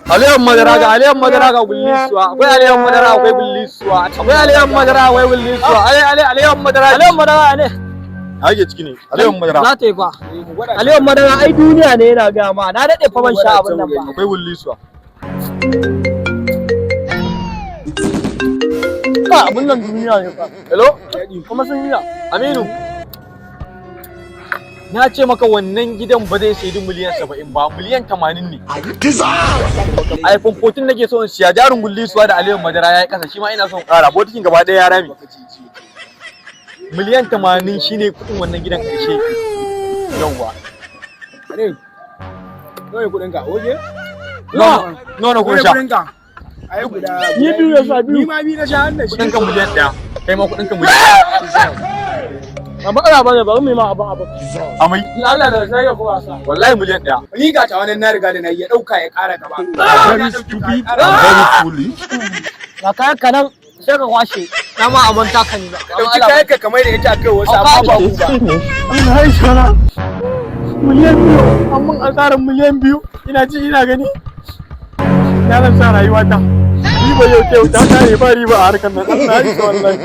Aliyan madara ga gullisuwa. Akwai aliyan madara akwai gullisuwa. Akwai aliyan madara akwai gullisuwa. Aliyan madara ne. Hage ciki ne. Aliyan madara. Za ta yi fa. Aliyan madara ai duniya ne yana ga ma. Na dade fa ban sha abin nan ba. Akwai gullisuwa. Ba abin nan duniya ne fa. Hello? Kuma sun yi Aminu. Na ce maka wannan gidan ba zai sayi miliyan 70 ba, miliyan 80 ne. iPhone 14 nake so in siya, jarin gullisuwa da aliyan madara yayi kasa, shi ma ina son ƙara. Botikin gaba ɗaya ya rame. Miliyan 80 shine kuɗin wannan gidan ƙarshe. Yawwa. Ne. Nawa kuɗin ka? Oje? No kun sha. Ai guda. Ni biyu ya sa biyu. Ni ma biyu na sha hannu shi. Kuɗin ka miliyan 1. Kai ma kuɗin ka miliyan 1. Ba matsala bane bari mu yi ma abin. Amai. Allah da sai ya kuwa sa. Wallahi miliyan 1. Ni ga ta wannan na riga da na yi ya dauka ya ƙara gaba. Very stupid. Very foolish. Ga kayan ka nan sai ka kwashe. Na ma abin taka ni ba. Dauki kayan ka kamar da ita kai wasu amma ba ku ba. Allah ya shara. Miliyan 2 amma an ƙara miliyan 2 ina ji ina gani. Na zan sa rayuwa ta. Riba yau ta kare ba riba a harkar nan. Allah ya shara wallahi.